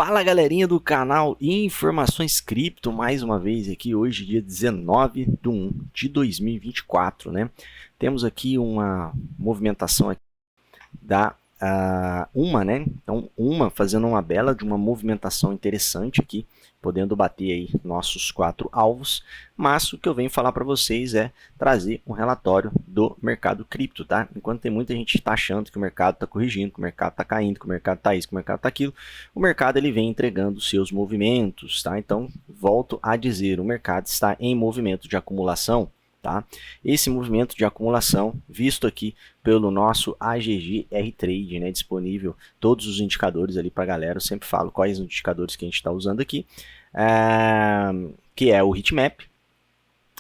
Fala galerinha do canal Informações Cripto, mais uma vez aqui hoje, dia 19/1 de 2024, né? Temos aqui uma movimentação aqui da né? Então, fazendo uma bela de uma movimentação interessante aqui, podendo bater aí nossos 4 alvos, mas o que eu venho falar para vocês é trazer um relatório do mercado cripto, tá? Enquanto tem muita gente tá achando que o mercado está corrigindo, que o mercado está caindo, que o mercado está isso, que o mercado está aquilo, o mercado ele vem entregando seus movimentos, tá? Então, volto a dizer, o mercado está em movimento de acumulação. Tá? Esse movimento de acumulação, visto aqui pelo nosso AGG R-Trade, né, disponível todos os indicadores ali para a galera, eu sempre falo quais os indicadores que a gente está usando aqui, que é o Heatmap,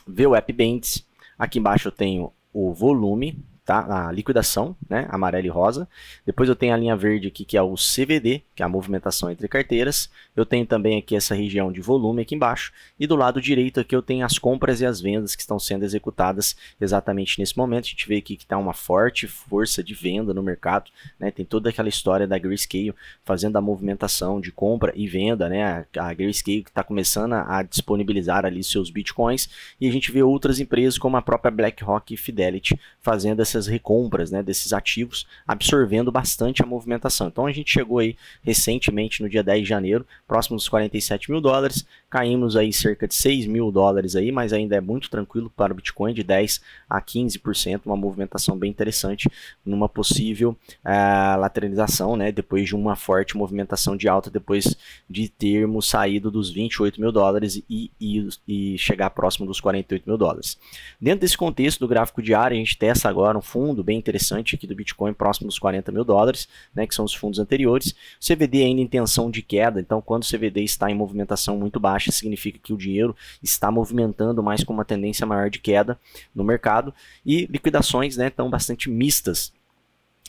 VWAP Bands, aqui embaixo eu tenho o volume, tá? A liquidação, né, amarelo e rosa. Depois eu tenho a linha verde aqui, que é o CVD, que é a movimentação entre carteiras. Eu tenho também aqui essa região de volume aqui embaixo. E do lado direito aqui eu tenho as compras e as vendas que estão sendo executadas exatamente nesse momento. A gente vê aqui que está uma forte força de venda no mercado, né? Tem toda aquela história da Grayscale fazendo a movimentação de compra e venda, né? A Grayscale que está começando a disponibilizar ali seus bitcoins. E a gente vê outras empresas como a própria BlackRock e Fidelity fazendo essas recompras, né, desses ativos, absorvendo bastante a movimentação. Então a gente chegou aí recentemente no dia 10 de janeiro, próximo dos 47 mil dólares, caímos aí cerca de 6 mil dólares aí, mas ainda é muito tranquilo para o Bitcoin, de 10 a 15%, uma movimentação bem interessante, numa possível lateralização, né, depois de uma forte movimentação de alta, depois de termos saído dos 28 mil dólares e chegar próximo dos 48 mil dólares. Dentro desse contexto do gráfico diário, a gente testa agora um fundo bem interessante aqui do Bitcoin, próximo dos 40 mil dólares, né, que são os fundos anteriores. O CVD ainda em tensão de queda, então quando o CVD está em movimentação muito baixa, significa que o dinheiro está movimentando mais com uma tendência maior de queda no mercado, e liquidações, né, estão bastante mistas.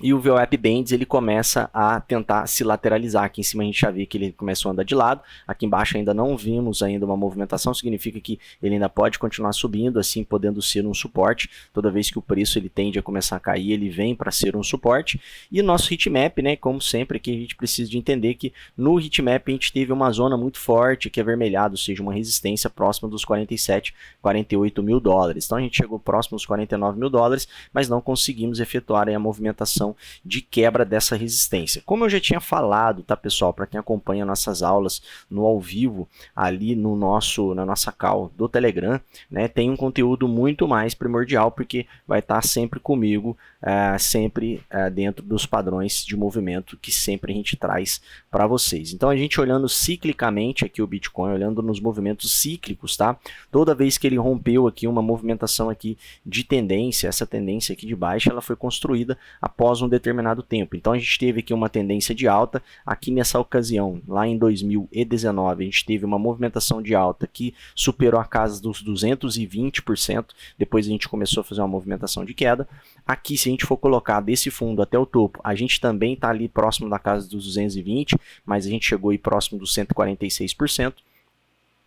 E o VWAP Bands ele começa a tentar se lateralizar. Aqui em cima a gente já vê que ele começou a andar de lado. Aqui embaixo ainda não vimos ainda uma movimentação, significa que ele ainda pode continuar subindo, assim podendo ser um suporte. Toda vez que o preço ele tende a começar a cair, ele vem para ser um suporte. E o nosso heatmap, né, como sempre, que a gente precisa de entender que no heatmap a gente teve uma zona muito forte, que é avermelhado, ou seja, uma resistência próxima dos 47, 48 mil dólares. Então a gente chegou próximo dos 49 mil dólares, mas não conseguimos efetuar aí a movimentação de quebra dessa resistência. Como eu já tinha falado, tá, pessoal, para quem acompanha nossas aulas no ao vivo ali no na nossa call do Telegram, né, tem um conteúdo muito mais primordial, porque vai estar sempre comigo, sempre dentro dos padrões de movimento que sempre a gente traz para vocês. Então a gente olhando ciclicamente aqui o Bitcoin, olhando nos movimentos cíclicos, tá? Toda vez que ele rompeu aqui uma movimentação aqui de tendência, essa tendência aqui de baixa, ela foi construída após um determinado tempo. Então a gente teve aqui uma tendência de alta, aqui nessa ocasião, lá em 2019, a gente teve uma movimentação de alta que superou a casa dos 220%, depois a gente começou a fazer uma movimentação de queda. Aqui, se a gente for colocar desse fundo até o topo, a gente também está ali próximo da casa dos 220, mas a gente chegou aí próximo dos 146%.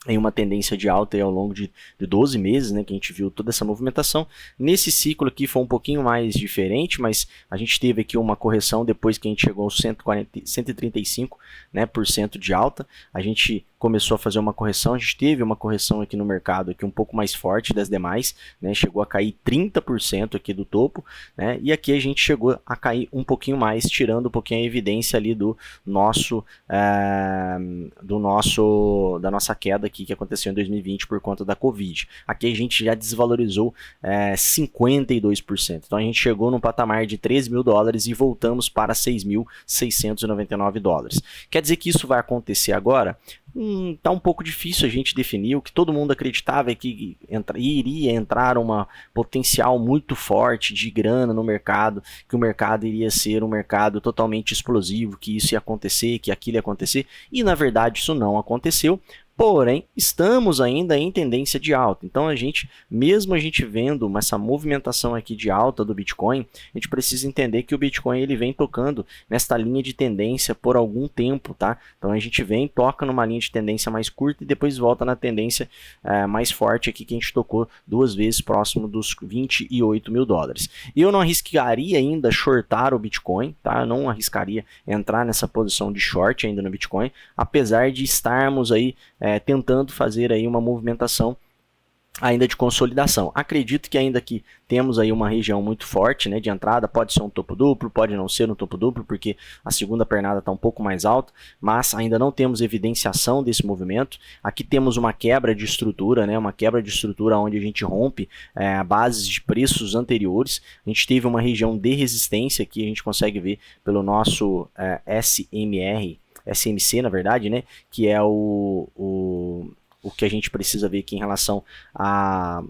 Em uma tendência de alta aí ao longo de 12 meses, né, que a gente viu toda essa movimentação. Nesse ciclo aqui foi um pouquinho mais diferente, mas a gente teve aqui uma correção depois que a gente chegou aos 135%, né, de alta. A gente começou a fazer uma correção, a gente teve uma correção aqui no mercado aqui um pouco mais forte das demais, né, chegou a cair 30% aqui do topo, né, e aqui a gente chegou a cair um pouquinho mais, tirando um pouquinho a evidência ali da nossa queda aqui que aconteceu em 2020 por conta da Covid. Aqui a gente já desvalorizou 52%, então a gente chegou num patamar de 13 mil dólares e voltamos para 6.699 dólares. Quer dizer que isso vai acontecer agora? Tá um pouco difícil a gente definir. O que todo mundo acreditava é que iria entrar uma potencial muito forte de grana no mercado, que o mercado iria ser um mercado totalmente explosivo, que isso ia acontecer, que aquilo ia acontecer, e na verdade isso não aconteceu. Porém, estamos ainda em tendência de alta. Então, mesmo a gente vendo essa movimentação aqui de alta do Bitcoin, a gente precisa entender que o Bitcoin ele vem tocando nesta linha de tendência por algum tempo, tá? Então, a gente toca numa linha de tendência mais curta e depois volta na tendência mais forte aqui que a gente tocou 2 vezes próximo dos 28 mil dólares. Eu não arriscaria ainda shortar o Bitcoin, tá? Eu não arriscaria entrar nessa posição de short ainda no Bitcoin, apesar de estarmos aí tentando fazer aí uma movimentação ainda de consolidação. Acredito que ainda que temos aí uma região muito forte, né, de entrada, pode ser um topo duplo, pode não ser um topo duplo, porque a segunda pernada está um pouco mais alta, mas ainda não temos evidenciação desse movimento. Aqui temos uma quebra de estrutura, né, uma quebra de estrutura onde a gente rompe bases de preços anteriores. A gente teve uma região de resistência que a gente consegue ver pelo nosso SMC, na verdade, né, que é o que a gente precisa ver aqui em relação a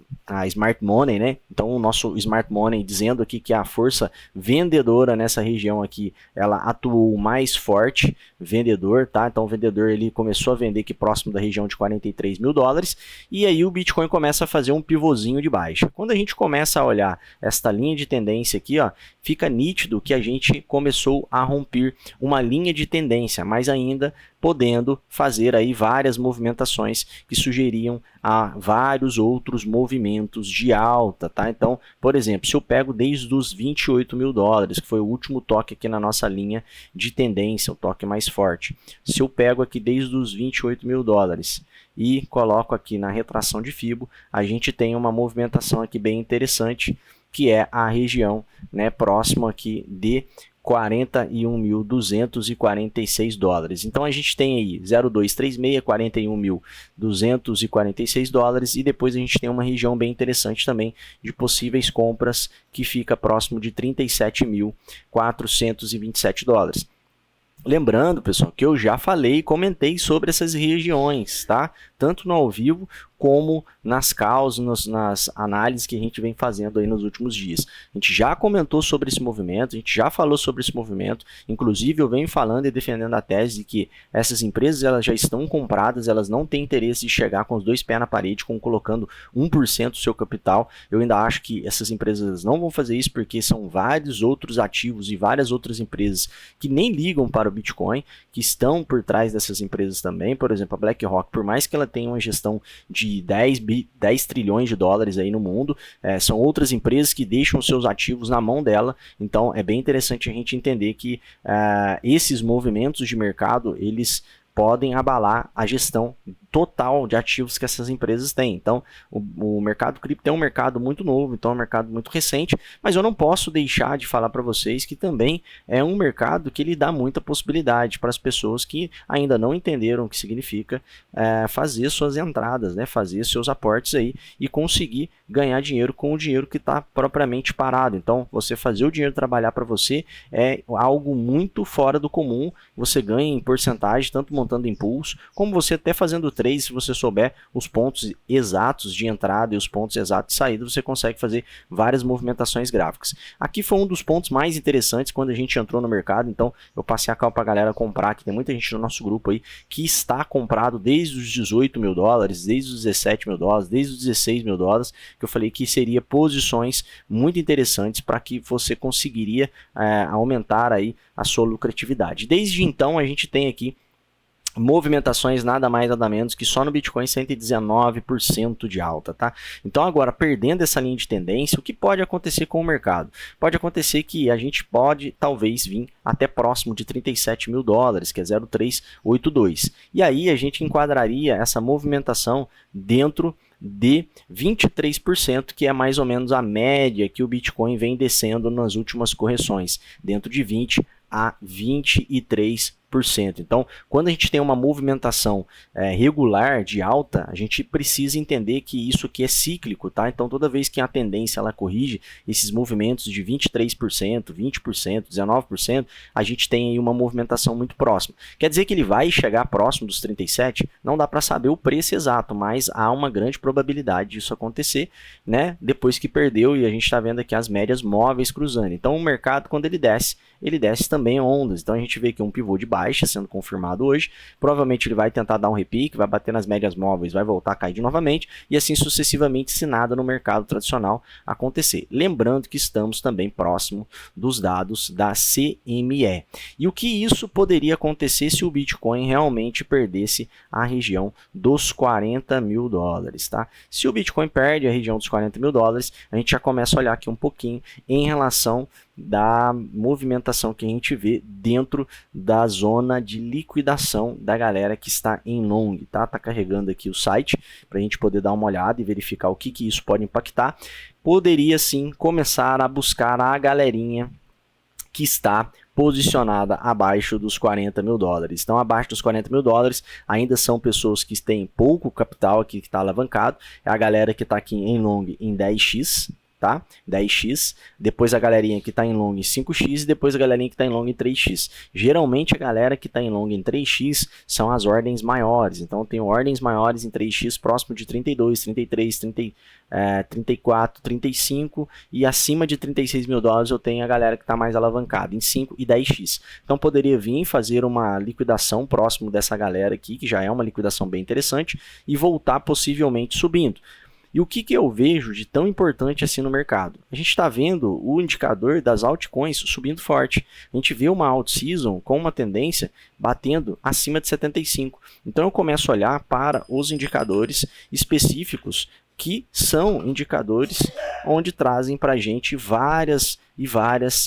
Smart Money, né? Então, o nosso Smart Money dizendo aqui que a força vendedora nessa região aqui, ela atuou mais forte, vendedor, tá? Então, o vendedor ele começou a vender aqui próximo da região de 43 mil dólares, e aí o Bitcoin começa a fazer um pivôzinho de baixa. Quando a gente começa a olhar esta linha de tendência aqui, ó, fica nítido que a gente começou a romper uma linha de tendência, mas ainda podendo fazer aí várias movimentações que sugeriam a vários outros movimentos de alta, tá? Então, por exemplo, se eu pego desde os 28 mil dólares, que foi o último toque aqui na nossa linha de tendência, o toque mais forte. Se eu pego aqui desde os 28 mil dólares e coloco aqui na retração de Fibo, a gente tem uma movimentação aqui bem interessante, que é a região, né, próximo aqui de 41.246 dólares. Então a gente tem aí 0,236, 41.246 dólares, e depois a gente tem uma região bem interessante também de possíveis compras que fica próximo de 37.427 dólares. Lembrando, pessoal, que eu já falei e comentei sobre essas regiões, tá? Tanto no ao vivo como nas causas, nas análises que a gente vem fazendo aí nos últimos dias. A gente já comentou sobre esse movimento, a gente já falou sobre esse movimento, inclusive eu venho falando e defendendo a tese de que essas empresas elas já estão compradas, elas não têm interesse de chegar com os dois pés na parede, colocando 1% do seu capital. Eu ainda acho que essas empresas não vão fazer isso porque são vários outros ativos e várias outras empresas que nem ligam para o Bitcoin, que estão por trás dessas empresas também. Por exemplo, a BlackRock, por mais que ela tenha uma gestão de 10 trilhões de dólares aí no mundo, são outras empresas que deixam seus ativos na mão dela. Então é bem interessante a gente entender que esses movimentos de mercado, eles podem abalar a gestão total de ativos que essas empresas têm. Então, o mercado cripto é um mercado muito novo, então é um mercado muito recente, mas eu não posso deixar de falar para vocês que também é um mercado que ele dá muita possibilidade para as pessoas que ainda não entenderam o que significa fazer suas entradas, né, fazer seus aportes aí e conseguir ganhar dinheiro com o dinheiro que está propriamente parado. Então, você fazer o dinheiro trabalhar para você é algo muito fora do comum. Você ganha em porcentagem, tanto montando impulso, como você até fazendo trade. Se você souber os pontos exatos de entrada e os pontos exatos de saída, você consegue fazer várias movimentações gráficas. Aqui foi um dos pontos mais interessantes quando a gente entrou no mercado, então eu passei a cal para a galera comprar, que tem muita gente no nosso grupo aí que está comprado desde os 18 mil dólares, desde os 17 mil dólares, desde os 16 mil dólares, que eu falei que seria posições muito interessantes para que você conseguiria aumentar aí a sua lucratividade. Desde então a gente tem aqui movimentações nada mais nada menos que só no Bitcoin 119% de alta, tá? Então agora, perdendo essa linha de tendência, o que pode acontecer com o mercado? Pode acontecer que a gente pode talvez vir até próximo de 37 mil dólares, que é 0,382. E aí a gente enquadraria essa movimentação dentro de 23%, que é mais ou menos a média que o Bitcoin vem descendo nas últimas correções, dentro de 20 a 23%. Então, quando a gente tem uma movimentação regular de alta, a gente precisa entender que isso aqui é cíclico, tá? Então, toda vez que a tendência ela corrige esses movimentos de 23%, 20%, 19%, a gente tem aí uma movimentação muito próxima. Quer dizer que ele vai chegar próximo dos 37? Não dá para saber o preço exato, mas há uma grande probabilidade disso acontecer, né? Depois que perdeu, e a gente está vendo aqui as médias móveis cruzando. Então, o mercado, quando ele desce também ondas. Então, a gente vê que um pivô de baixa baixa sendo confirmado hoje. Provavelmente ele vai tentar dar um repique, vai bater nas médias móveis, vai voltar a cair novamente e assim sucessivamente, se nada no mercado tradicional acontecer. Lembrando que estamos também próximo dos dados da CME. E o que isso poderia acontecer se o Bitcoin realmente perdesse a região dos 40 mil dólares, tá? Se o Bitcoin perde a região dos 40 mil dólares, a gente já começa a olhar aqui um pouquinho em relação da movimentação que a gente vê dentro da zona de liquidação da galera que está em long, tá? Tá carregando aqui o site para a gente poder dar uma olhada e verificar o que isso pode impactar. Poderia sim começar a buscar a galerinha que está posicionada abaixo dos 40 mil dólares. Então, abaixo dos 40 mil dólares, ainda são pessoas que têm pouco capital aqui que está alavancado. É a galera que está aqui em long em 10x, tá? 10x, depois a galerinha que está em long em 5x e depois a galerinha que está em long em 3x. Geralmente a galera que está em long em 3x são as ordens maiores, então eu tenho ordens maiores em 3x próximo de 32, 33, 34, 35 e acima de 36 mil dólares eu tenho a galera que está mais alavancada em 5 e 10x. Então poderia vir fazer uma liquidação próximo dessa galera aqui, que já é uma liquidação bem interessante, e voltar possivelmente subindo. E o que eu vejo de tão importante assim no mercado? A gente está vendo o indicador das altcoins subindo forte. A gente vê uma alt season com uma tendência batendo acima de 75. Então eu começo a olhar para os indicadores específicos que são indicadores onde trazem para a gente várias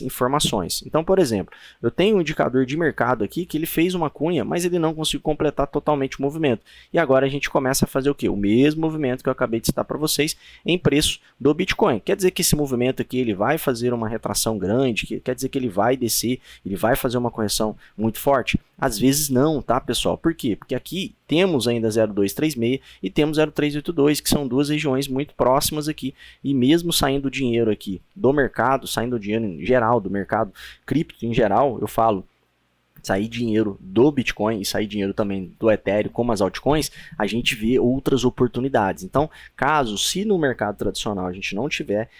informações. Então, por exemplo, eu tenho um indicador de mercado aqui que ele fez uma cunha, mas ele não conseguiu completar totalmente o movimento. E agora a gente começa a fazer o quê? O mesmo movimento que eu acabei de citar para vocês em preço do Bitcoin. Quer dizer que esse movimento aqui ele vai fazer uma retração grande? Quer dizer que ele vai descer? Ele vai fazer uma correção muito forte? Às vezes não, tá, pessoal? Por quê? Porque aqui temos ainda 0,236 e temos 0,382, que são duas regiões muito próximas aqui. E mesmo saindo dinheiro aqui do mercado, saindo dinheiro em geral, do mercado cripto em geral, eu falo, sair dinheiro do Bitcoin e sair dinheiro também do Ethereum, como as altcoins, a gente vê outras oportunidades. Então, se no mercado tradicional a gente não tiver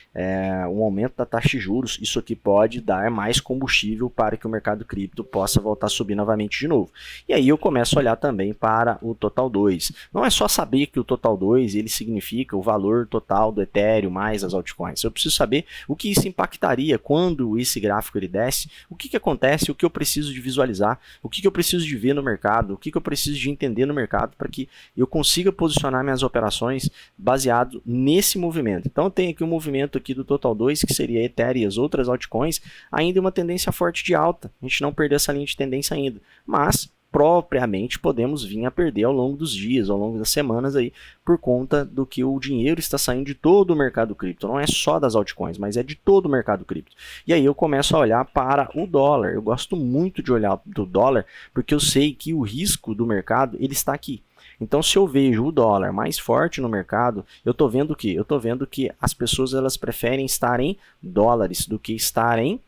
um aumento da taxa de juros, isso aqui pode dar mais combustível para que o mercado cripto possa voltar a subir novamente de novo. E aí eu começo a olhar também para o Total 2. Não é só saber que o Total 2 ele significa o valor total do Ethereum mais as altcoins. Eu preciso saber o que isso impactaria quando esse gráfico ele desce, o que acontece, o que eu preciso de visualizar, o que eu preciso de ver no mercado, o que eu preciso de entender no mercado para que eu consiga posicionar minhas operações baseado nesse movimento. Então tem aqui um movimento aqui do Total 2, que seria Ethereum e as outras altcoins, ainda uma tendência forte de alta. A gente não perdeu essa linha de tendência ainda, mas propriamente podemos vir a perder ao longo dos dias, ao longo das semanas aí, por conta do que o dinheiro está saindo de todo o mercado cripto, não é só das altcoins, mas é de todo o mercado cripto. E aí eu começo a olhar para o dólar. Eu gosto muito de olhar do dólar, porque eu sei que o risco do mercado ele está aqui. Então, se eu vejo o dólar mais forte no mercado, eu estou vendo o quê? Eu estou vendo que as pessoas elas preferem estar em dólares do que estar em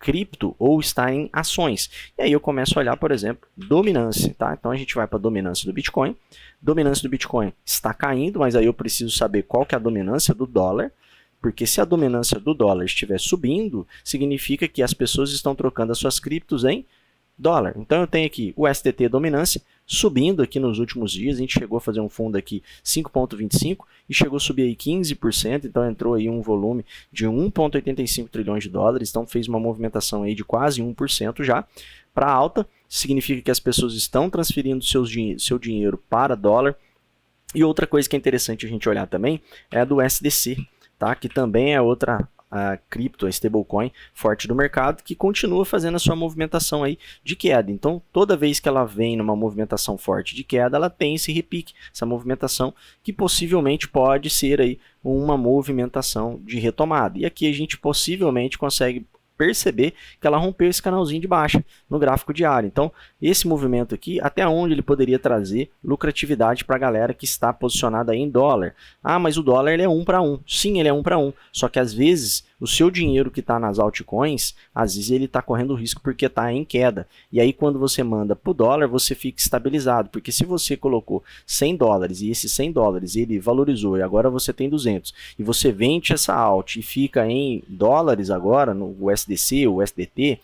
cripto ou está em ações. E aí eu começo a olhar, por exemplo, dominância, tá? Então a gente vai para a dominância do Bitcoin. Dominância do Bitcoin está caindo, mas aí eu preciso saber qual que é a dominância do dólar, porque se a dominância do dólar estiver subindo, significa que as pessoas estão trocando as suas criptos em dólar. Então eu tenho aqui o STT dominância subindo aqui nos últimos dias. A gente chegou a fazer um fundo aqui 5,25 e chegou a subir aí 15%, então entrou aí um volume de 1,85 trilhões de dólares, então fez uma movimentação aí de quase 1% já para alta. Significa que as pessoas estão transferindo seu dinheiro para dólar. E outra coisa que é interessante a gente olhar também é a do SDC, tá? Que também é outra cripto, a stablecoin forte do mercado, que continua fazendo a sua movimentação aí de queda. Então, toda vez que ela vem numa movimentação forte de queda, ela tem esse repique, essa movimentação que possivelmente pode ser aí uma movimentação de retomada. E aqui a gente possivelmente consegue perceber que ela rompeu esse canalzinho de baixa no gráfico diário. Então, esse movimento aqui, até onde ele poderia trazer lucratividade para a galera que está posicionada aí em dólar. Ah, mas o dólar ele é 1 para 1. Sim, ele é 1 para 1. Só que às vezes o seu dinheiro que está nas altcoins, às vezes ele está correndo risco porque está em queda. E aí quando você manda para o dólar, você fica estabilizado. Porque se você colocou 100 dólares e esses 100 dólares ele valorizou e agora você tem 200 e você vende essa alt e fica em dólares agora no USDC, o USDT,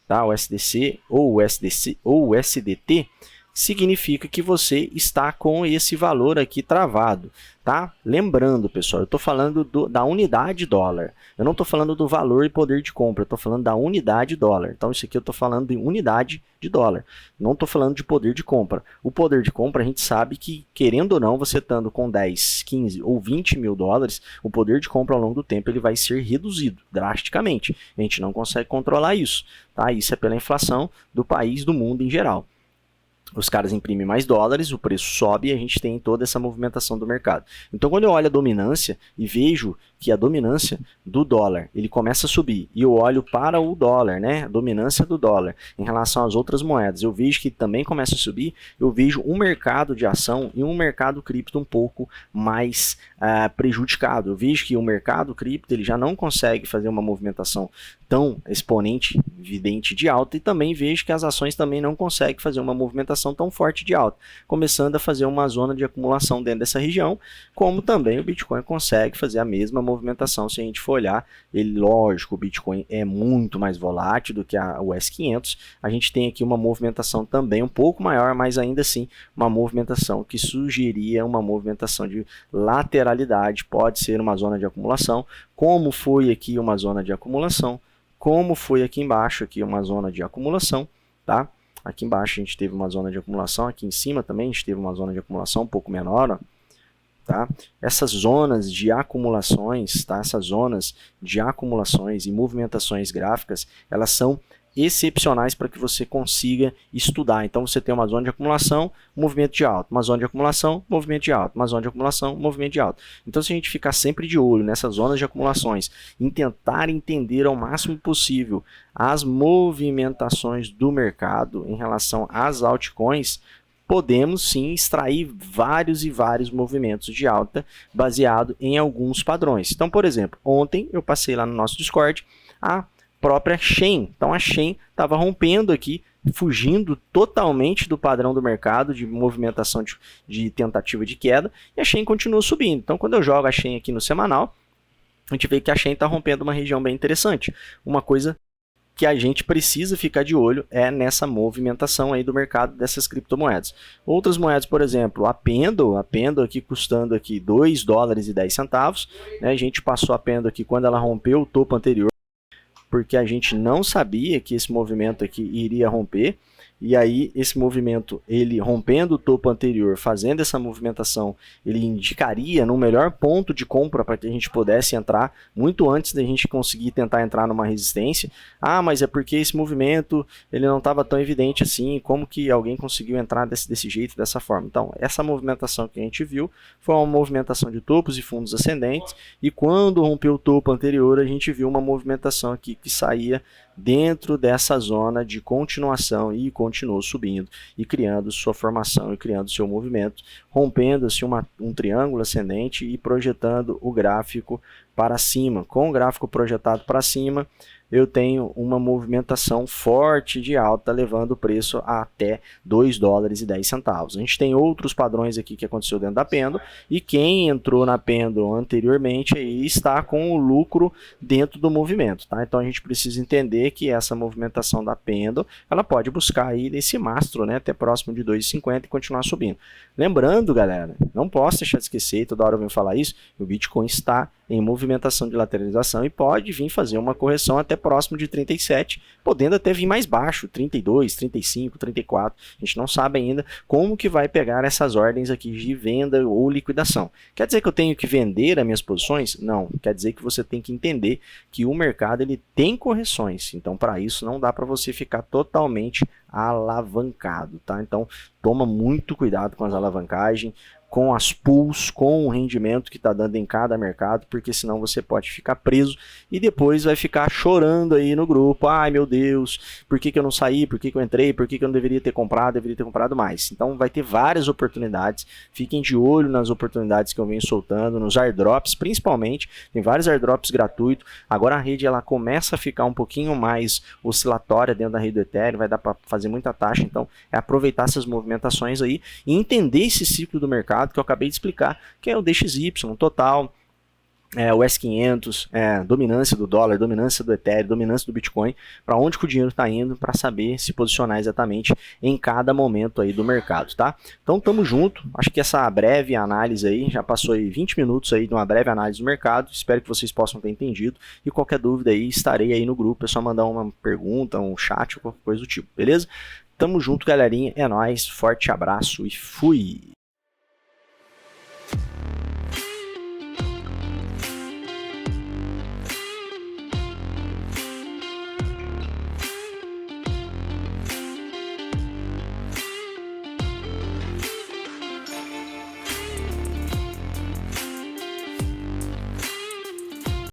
tá? O SDC ou o SDC ou o SDT, significa que você está com esse valor aqui travado, tá? Lembrando, pessoal, eu estou falando da unidade dólar. Eu não estou falando do valor e poder de compra, eu estou falando da unidade dólar. Então, isso aqui eu estou falando de unidade de dólar. Não estou falando de poder de compra. O poder de compra, a gente sabe que, querendo ou não, você estando com 10, 15 ou 20 mil dólares, o poder de compra ao longo do tempo ele vai ser reduzido drasticamente. A gente não consegue controlar isso, tá? Isso é pela inflação do país, do mundo em geral. Os caras imprimem mais dólares, o preço sobe e a gente tem toda essa movimentação do mercado. Então, quando eu olho a dominância e vejo que a dominância do dólar ele começa a subir e eu olho para o dólar, né, a dominância do dólar em relação às outras moedas, eu vejo que também começa a subir, eu vejo um mercado de ação e um mercado cripto um pouco mais prejudicado. Eu vejo que o mercado cripto ele já não consegue fazer uma movimentação tão exponente, evidente de alta, e também vejo que as ações também não conseguem fazer uma movimentação tão forte de alta, começando a fazer uma zona de acumulação dentro dessa região, como também o Bitcoin consegue fazer a mesma movimentação. Se a gente for olhar, ele, lógico, o Bitcoin é muito mais volátil do que o S500, a gente tem aqui uma movimentação também um pouco maior, mas ainda assim uma movimentação que sugeriria uma movimentação de lateralidade, pode ser uma zona de acumulação, como foi aqui uma zona de acumulação, como foi aqui embaixo, aqui uma zona de acumulação, tá? Aqui embaixo a gente teve uma zona de acumulação, aqui em cima também a gente teve uma zona de acumulação um pouco menor, ó, tá? Essas zonas de acumulações, tá? Essas zonas de acumulações e movimentações gráficas, elas são excepcionais para que você consiga estudar. Então você tem uma zona de acumulação, movimento de alta, uma zona de acumulação, movimento de alta, uma zona de acumulação, movimento de alta. Então se a gente ficar sempre de olho nessas zonas de acumulações, em tentar entender ao máximo possível as movimentações do mercado em relação às altcoins, podemos sim extrair vários e vários movimentos de alta baseado em alguns padrões. Então, por exemplo, ontem eu passei lá no nosso Discord a própria Chain. Então a Chain estava rompendo aqui, fugindo totalmente do padrão do mercado de movimentação de tentativa de queda, e a Chain continua subindo. Então quando eu jogo a Chain aqui no semanal, a gente vê que a Chain está rompendo uma região bem interessante. Uma coisa que a gente precisa ficar de olho é nessa movimentação aí do mercado dessas criptomoedas. Outras moedas, por exemplo, a Pendo aqui custando aqui 2 dólares e 10 centavos, né? A gente passou a Pendo aqui quando ela rompeu o topo anterior, porque a gente não sabia que esse movimento aqui iria romper, e aí esse movimento, ele rompendo o topo anterior, fazendo essa movimentação, ele indicaria no melhor ponto de compra para que a gente pudesse entrar, muito antes da gente conseguir tentar entrar numa resistência. Ah, mas é porque esse movimento ele não estava tão evidente assim, como que alguém conseguiu entrar desse jeito, dessa forma? Então, essa movimentação que a gente viu foi uma movimentação de topos e fundos ascendentes, e quando rompeu o topo anterior, a gente viu uma movimentação aqui que saía dentro dessa zona de continuação e continuou subindo e criando sua formação e criando seu movimento, rompendo-se um triângulo ascendente e projetando o gráfico para cima. Com o gráfico projetado para cima, eu tenho uma movimentação forte de alta, levando o preço a até 2 dólares e 10 centavos. A gente tem outros padrões aqui que aconteceu dentro da Pendo, e quem entrou na Pendo anteriormente aí está com o lucro dentro do movimento, tá? Então a gente precisa entender que essa movimentação da Pendo, ela pode buscar aí nesse mastro, né, até próximo de 2,50 e continuar subindo. Lembrando, galera, não posso deixar de esquecer, toda hora eu venho falar isso, o Bitcoin está em movimentação de lateralização e pode vir fazer uma correção até próximo de 37, podendo até vir mais baixo, 32, 35, 34. A gente não sabe ainda como que vai pegar essas ordens aqui de venda ou liquidação. Quer dizer que eu tenho que vender as minhas posições? Não, quer dizer que você tem que entender que o mercado ele tem correções. Então, para isso não dá para você ficar totalmente alavancado, tá? Então, toma muito cuidado com as alavancagens, com as pools, com o rendimento que está dando em cada mercado, porque senão você pode ficar preso e depois vai ficar chorando aí no grupo. Ai meu Deus, por que eu não saí, por que eu entrei, por que eu não deveria ter comprado mais. Então vai ter várias oportunidades, fiquem de olho nas oportunidades que eu venho soltando, nos airdrops principalmente, tem vários airdrops gratuitos, agora a rede ela começa a ficar um pouquinho mais oscilatória dentro da rede do Ethereum, vai dar para fazer muita taxa, então é aproveitar essas movimentações aí e entender esse ciclo do mercado que eu acabei de explicar, que é o DXY total, o S500, dominância do dólar, dominância do Ethereum, dominância do Bitcoin, para onde que o dinheiro está indo, para saber se posicionar exatamente em cada momento aí do mercado, tá? Então tamo junto, acho que essa breve análise aí, já passou aí 20 minutos aí de uma breve análise do mercado, espero que vocês possam ter entendido, e qualquer dúvida aí, estarei aí no grupo, é só mandar uma pergunta, um chat ou qualquer coisa do tipo, beleza? Tamo junto, galerinha, é nóis, forte abraço e fui!